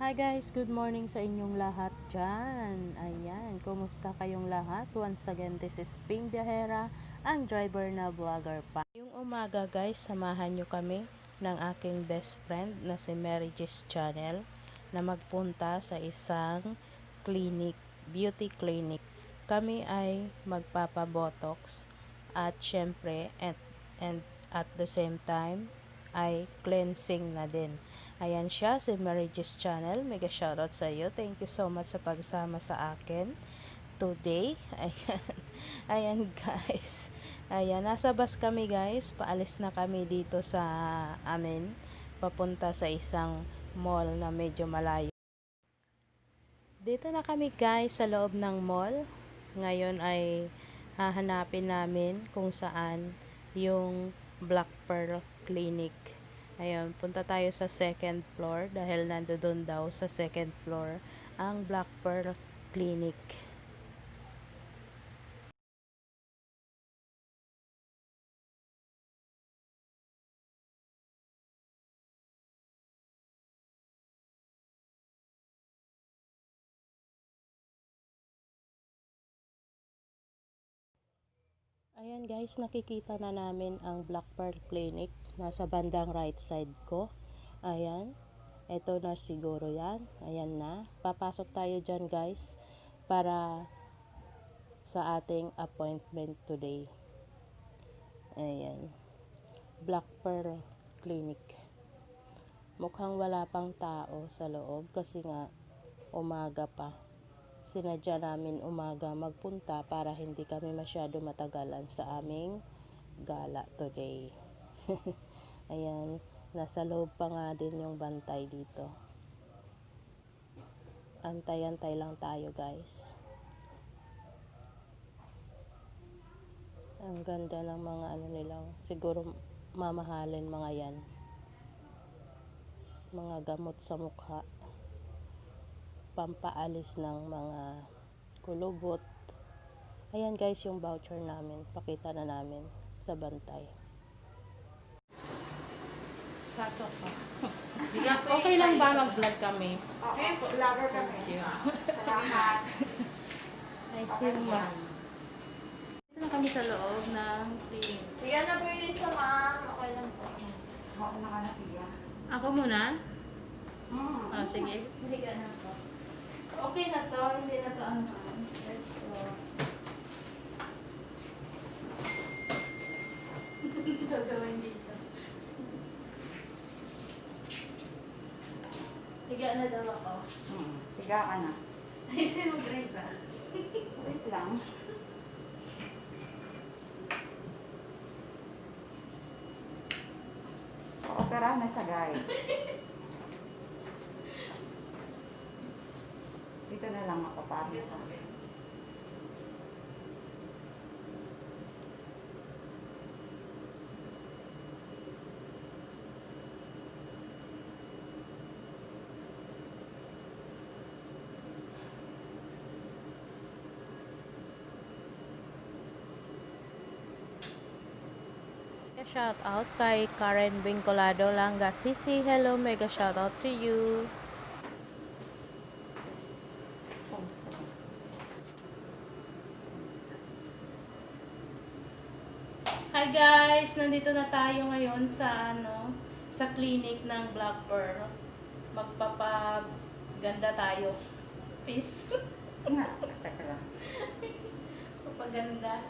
Hi guys, good morning sa inyong lahat dyan. Ayan, kumusta kayong lahat? Once again, this is PingByahera, ang driver na vlogger pa. Yung umaga guys, samahan nyo kami ng aking best friend na si Mary G's Channel na magpunta sa isang clinic, beauty clinic. Kami ay magpapabotox at syempre and at the same time ay cleansing na din. Ayan siya, si Mary G's Channel. Mega shoutout sa iyo. Thank you so much sa pagsama sa akin today. Ayan, ayan guys. Ayan, nasa bus kami guys. Paalis na kami dito sa amin. Papunta sa isang mall na medyo malayo. Dito na kami guys sa loob ng mall. Ngayon ay hahanapin namin kung saan yung Black Pearl Clinic. Ayun, punta tayo sa second floor dahil nandoon daw sa second floor ang Black Pearl Clinic. Ayan guys, nakikita na namin ang Black Pearl Clinic. Nasa bandang right side ko. Ayan. Ito na siguro yan. Ayan na. Papasok tayo dyan guys para sa ating appointment today. Ayan. Black Pearl Clinic. Mukhang wala pang tao sa loob kasi nga umaga pa. Sinadya namin umaga magpunta para hindi kami masyado matagalan sa aming gala today. Ayan, nasa loob pa nga din yung bantay dito. Antay-antay lang tayo guys. Ang ganda ng mga ano nila. Siguro mamahalin mga yan. Mga gamot sa mukha. Pampaalis ng mga kulubot. Ayan guys yung voucher namin. Pakita na namin sa bantay. Pasok pa. Okay lang ba mag-vlog kami? Sige, vlogger kami. Salamat. I feel mas. Dito na kami sa loob ng clinic. Sige na po yung isa, ma'am. Okay lang po. Ako na ka na, Pia. Ako muna? Oh, sige. Higa na po. Okay na to. Hindi na to ang let's go. Gagawin dito. Higa na daw ako. Higa ka na. Ay, sino Grace ah? Wait lang. Opera na siya, guys. Dito na lang ako para sa akin. Shout out kay Karen Vinculado Langa Sisi. Hello, mega shout out to you. Hi guys, nandito na tayo ngayon sa sa clinic ng Black Pearl. Magpapaganda tayo. Peace. Nga, teka lang. Papaganda.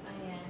Ayan.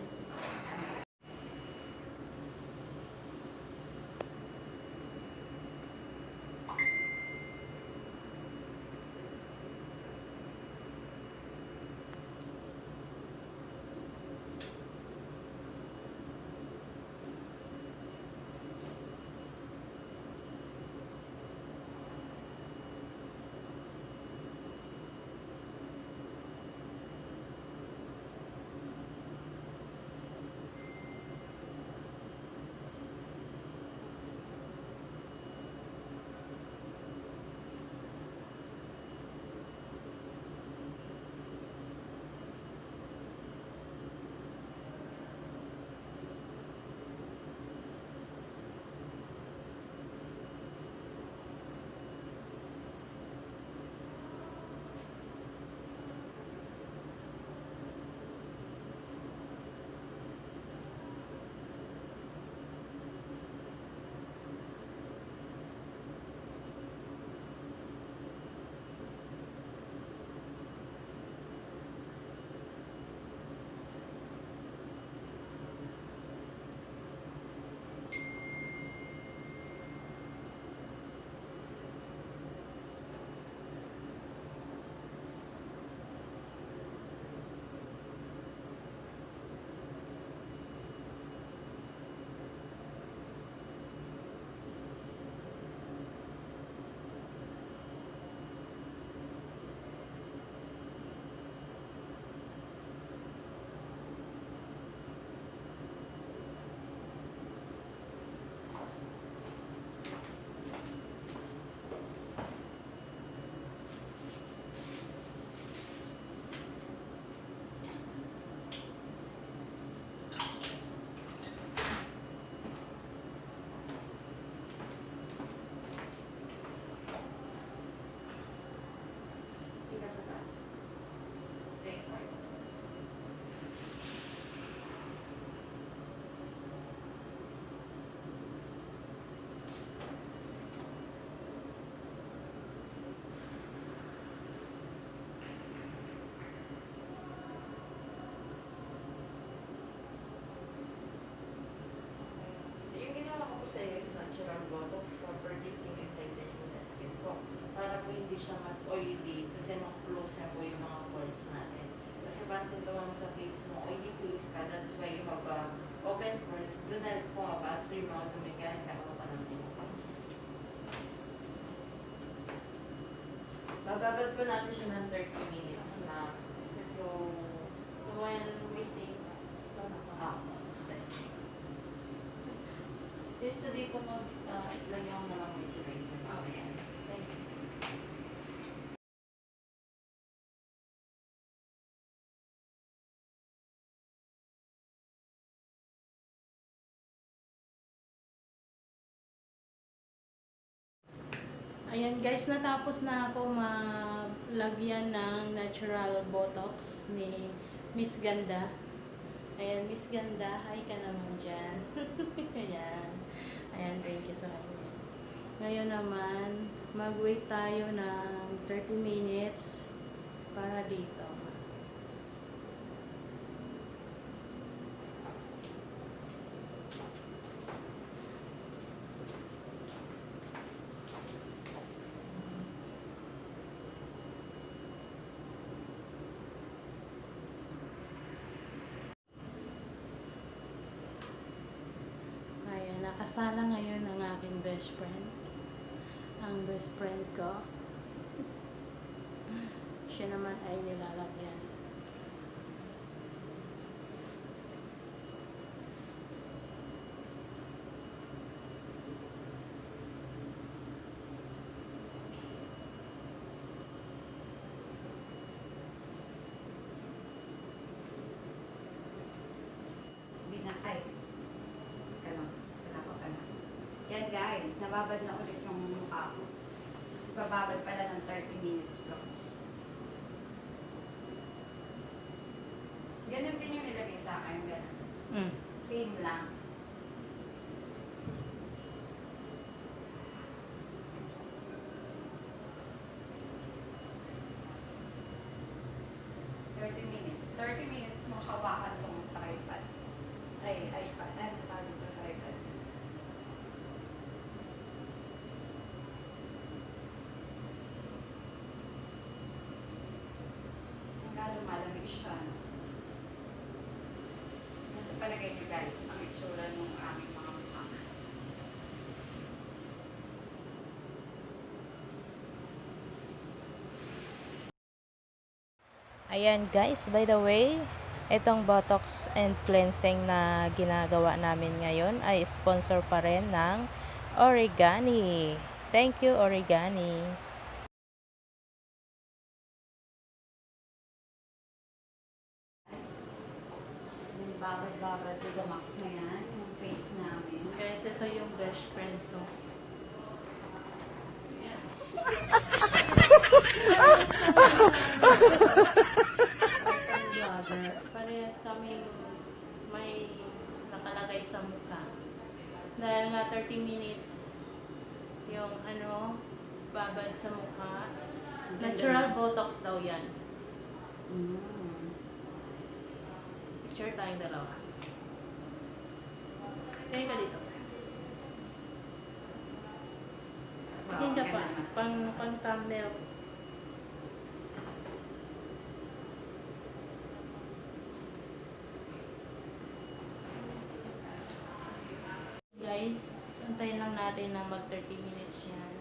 siya mat-oily kasi ma-close niya po yung mga pores natin. Kasi pansin ko lang sa face mo, oily face ka, that's why you have open pores, doon na pumapasok yung mga dumi kaya nagkakaroon ka ng pimples. Bababad po natin siya ng 30 minutes na. So while waiting, yung sa dito mo, lagyan ko na lang moisturizer. Okay. Thank you. Ayan guys, natapos na ako maglagyan ng natural botox ni Miss Ganda. Ayan, Miss Ganda, hi ka naman dyan. Ayan. Ayan, thank you sa kanya. Ngayon naman, mag-wait tayo ng 30 minutes para dito. Nakasala ngayon ang aking best friend. Ang best friend ko. Siya naman ay nilalagyan. Binakay. Yan guys, nababad na ulit yung mukha ko. Bababad pala ng 30 minutes to. Ganun din yung nilagay sa akin, ganun. Same lang. Thirty minutes mo hawakan tong tripod. iPad. Ano tawag ito, tripod? Malamig siya. Nasa palagay niyo guys, ang itsura ng aming mga mukha. Ayan guys, by the way, itong Botox and Cleansing na ginagawa namin ngayon ay sponsor pa rin ng Origani. Thank you, Origani. Babad to max na yan, yung face namin. Guys, ito yung best friend ko. Parehas kami may nakalagay sa mukha. Dahil nga 30 minutes yung babad sa mukha. Natural Botox daw yan. Picture tayong dalawa. Kaya ka dito. Tingin ka pa. Pang thumbnail. Guys, antayin lang natin na mag 30 minutes yan.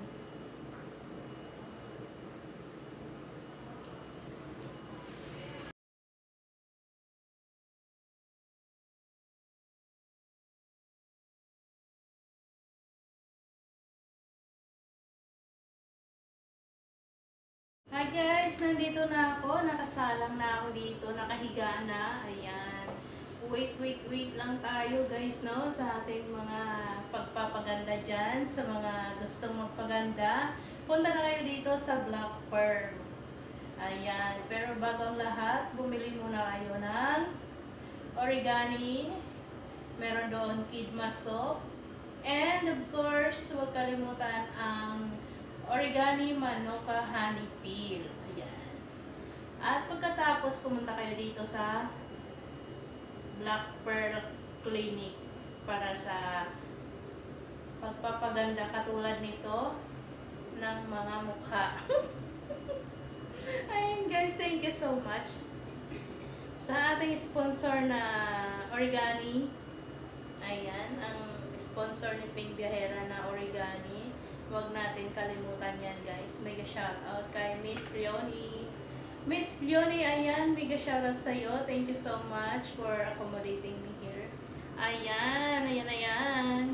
Hi guys, nandito na ako. Nakasalang na ako dito. Nakahiga na. Ayan. Wait lang tayo guys, no? Sa ating mga pagpapaganda dyan. Sa mga gustong magpaganda. Punta na kayo dito sa Black Pearl. Ayan. Pero bago ang lahat, bumili muna kayo ng Origani. Meron doon Kidma Soap. And of course, huwag kalimutan ang Origani Manuka Honey Peel. Ayan. At pagkatapos, pumunta kayo dito sa Black Pearl Clinic para sa pagpapaganda katulad nito ng mga mukha. Ayun guys, thank you so much sa ating sponsor na Origani. Ayan, ang sponsor ni PingByahera na Origani. Huwag natin kalimutan yan guys. Mega shoutout kay Miss Leonie. Miss Leonie, ayan, mega shoutout sa iyo. Thank you so much for accommodating me here. Ayan, ayan, ayan.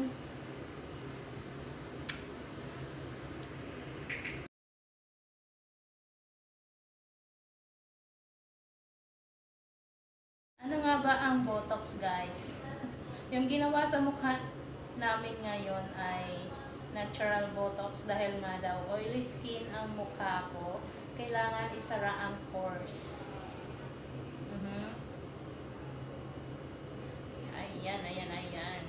Ano nga ba ang Botox guys? Yung ginawa sa mukha namin ngayon ay natural Botox dahil nga daw oily skin ang mukha ko. Kailangan isara ang pores. Ayan, ayan, ayan.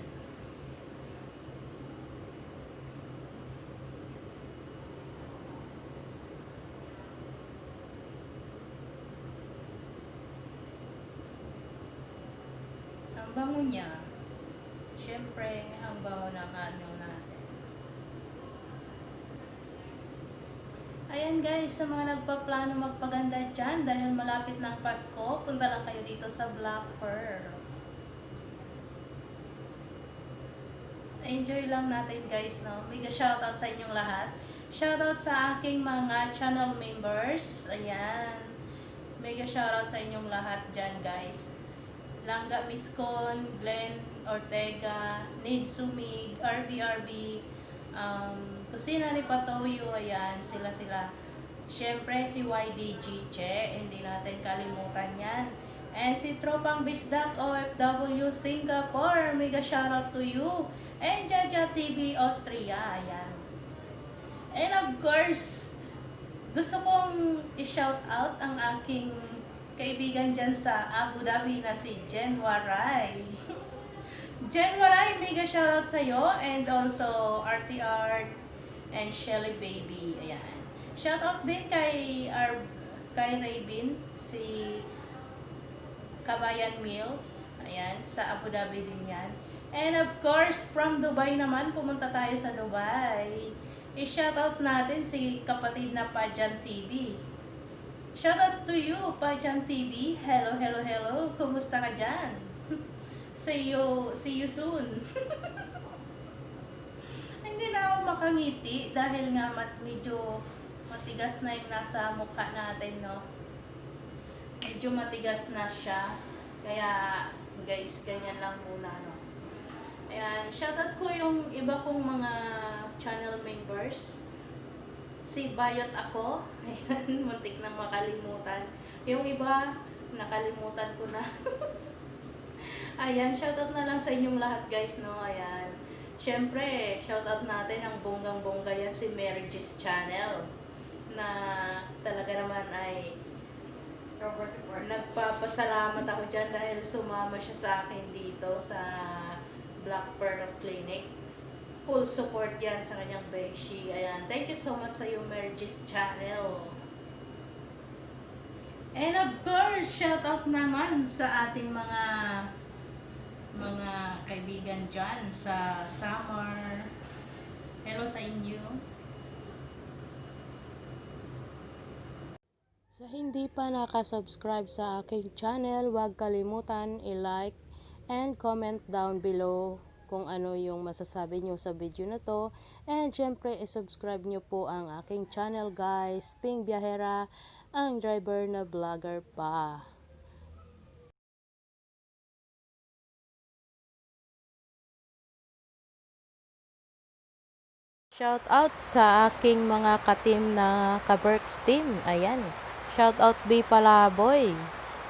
Ang bango niya. Siyempre, ang bango ng ano natin. Ayan guys, sa mga nagpaplano magpaganda dyan dahil malapit ng Pasko, punta lang kayo dito sa Black Pearl. Enjoy lang natin guys, no? Mega shoutout sa inyong lahat. Shoutout sa aking mga channel members. Ayan. Mega shoutout sa inyong lahat dyan guys. Langga Miskon, Glenn Ortega, Nid Sumig, RBRB, Kusina ni Patoyo, ayan, sila. Siyempre, si YDG Che, hindi natin kalimutan yan. And si Tropang Bisdak OFW Singapore, mega shoutout to you. And Jaja TV Austria, ayan. And of course, gusto kong i-shout out ang aking kaibigan dyan sa Abu Dhabi na si Jen Waray. Jen Waray, mega shoutout sa'yo. And also RTR and Shelly Baby. Ayan. Shoutout din kay Raybin, si Kabayan Mills. Ayan, sa Abu Dhabi din yan. And of course, from Dubai naman, pumunta tayo sa Dubai. I-shoutout natin si kapatid na Pajan TV. Shoutout to you, Pajan TV. Hello, hello, hello. Kumusta ka dyan? See you soon. Hindi na ako makangiti dahil nga medyo matigas na yung nasa mukha natin, no? Medyo matigas na siya. Kaya, guys, ganyan lang muna, no? Ayan, shoutout ko yung iba kong mga channel members. Si Bayot ako. Ayan, muntik nang makalimutan. Yung iba, nakalimutan ko na. Ayan, shoutout na lang sa inyong lahat guys, no? Ayan. Siyempre, shoutout natin ang bonggang-bongga yan si Mary G's channel. Na talaga naman ay nagpapasalamat ako dyan dahil sumama siya sa akin dito sa Black Pearl Clinic. Full support yan sa kanyang beshi. Ayan. Thank you so much sa iyo, Mary G's channel. And of course, shout out naman sa ating mga kaibigan dyan sa summer. Hello sa inyo. Sa hindi pa nakasubscribe sa aking channel, huwag kalimutan i-like and comment down below kung ano yung masasabi nyo sa video na to. And syempre, i-subscribe nyo po ang aking channel guys, PingByahera, ang driver na vlogger pa. Shout out sa aking mga ka-team na ka-Berks team. Ayan. Shout out B Palaboy.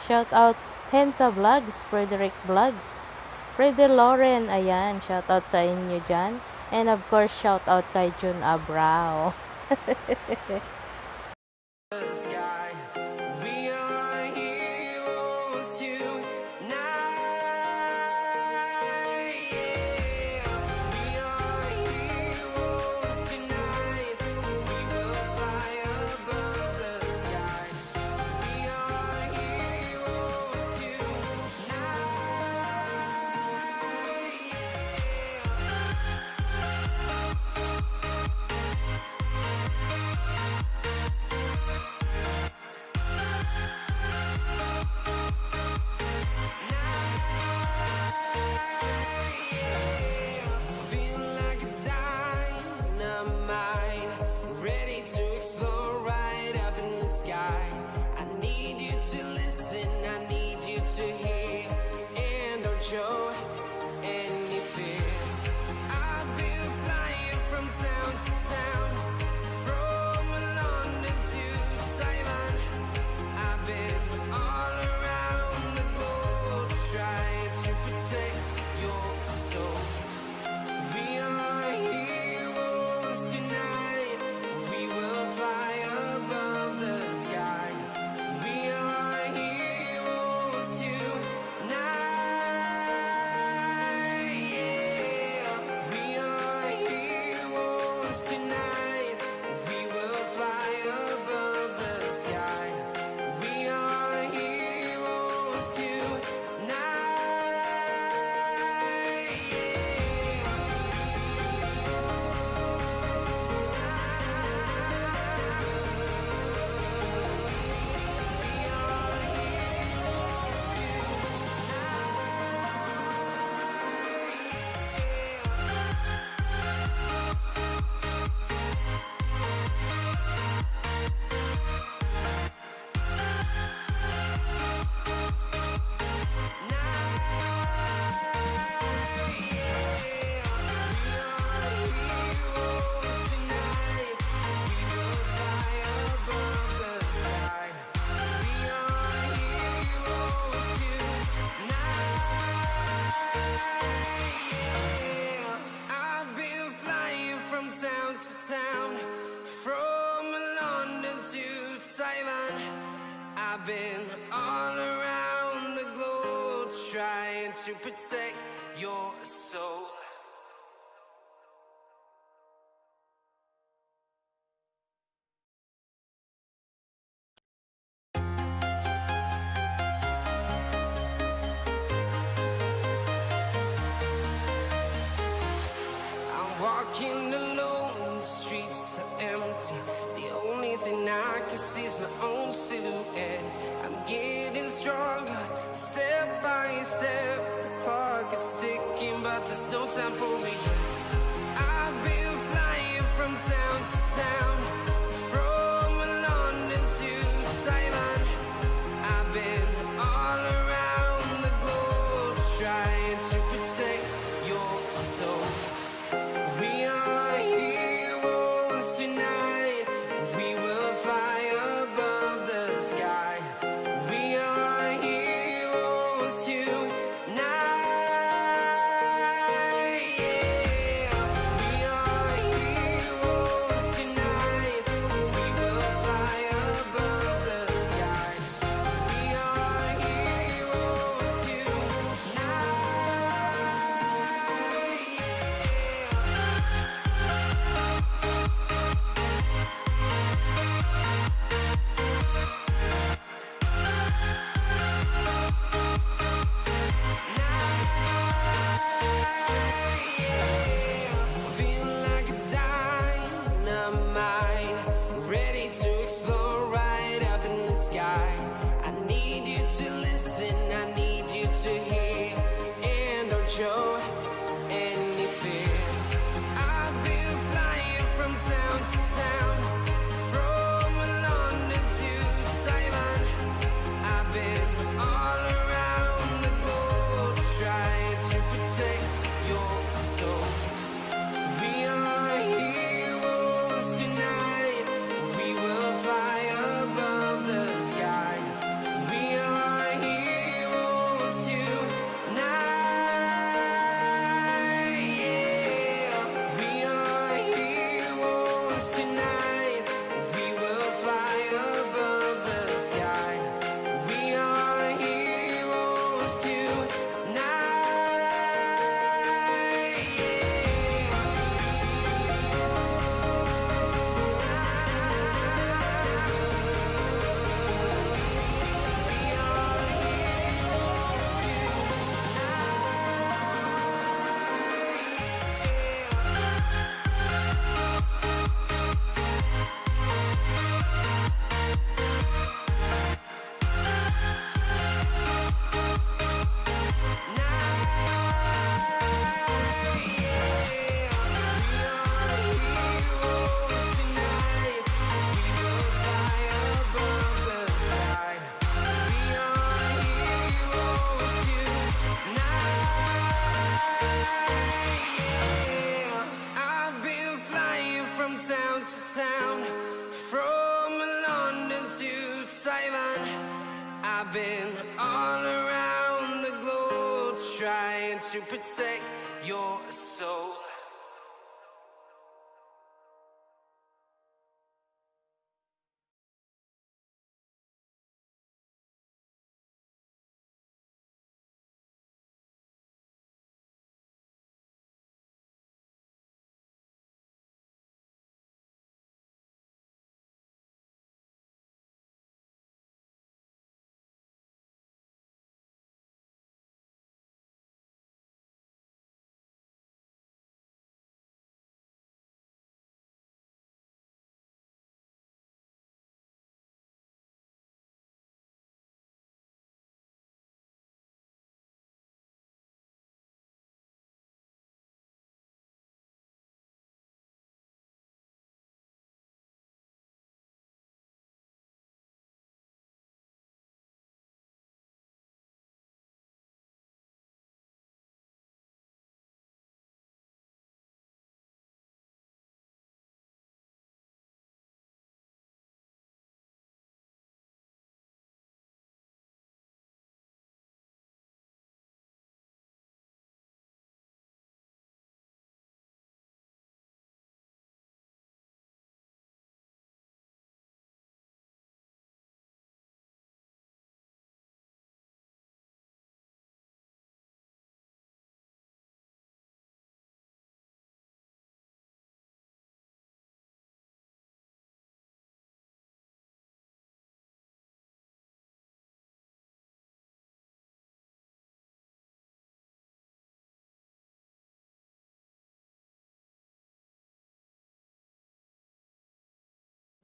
Shout out Hensa Vlogs, Frederick Vlogs, Freddy Lauren, ayan, shoutout sa inyo dyan. And of course, shoutout kay Jun Abrao. town to town, from London to Taiwan. I've been all around the globe trying to protect your soul. We are heroes tonight. We will fly above the sky. We are heroes tonight. Yeah. We are heroes tonight. We will fly above the sky. We are heroes tonight. I've been flying from town to town, from London to Taiwan. I've been all around the globe trying to protect your soul. I'm walking alone, the streets are empty. The only thing I can see is my own silhouette. I'm getting stronger, step by step. The clock is ticking, but there's no time for regrets. I've been flying from town to town, from London to Taiwan. I've been all around the globe trying to protect your soul. We are heroes tonight. We will fly above the sky. We are heroes tonight. Yeah. We are heroes tonight. We will fly above the sky. We are heroes tonight. Feel like a dynamite, ready to explode right up in the sky. I need you to listen, I need you to hear, and don't show any fear. I've been flying from town to town, from London to Taiwan. I've been all around the globe trying to protect your soul. We are heroes tonight. We will fly above the sky. We are heroes tonight. Yeah. We are heroes tonight. town to town, from London to Taiwan. I've been all around the globe trying to protect your soul.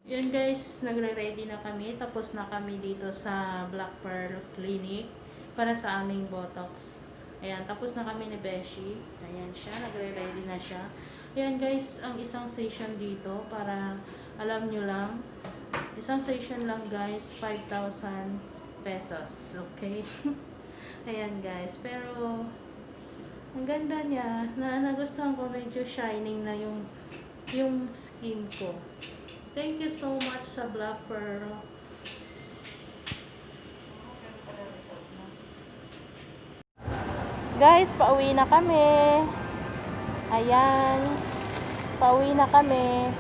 Yun guys, nagre-ready na kami. Tapos na kami dito sa Black Pearl Clinic para sa aming Botox. Ayan, tapos na kami ni Beshi. Ayan siya, nagre-ready na siya. Ayan guys, ang isang session dito para alam nyo lang, isang session lang guys, 5,000 pesos. Okay? Ayan guys, pero ang ganda niya. Nagustuhan ko, medyo shining na yung skin ko. Thank you so much sa Black Pearl. Guys, pauwi na kami. Ayan. Pauwi na kami.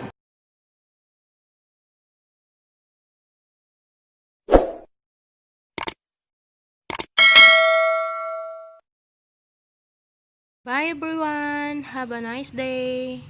Bye everyone. Have a nice day.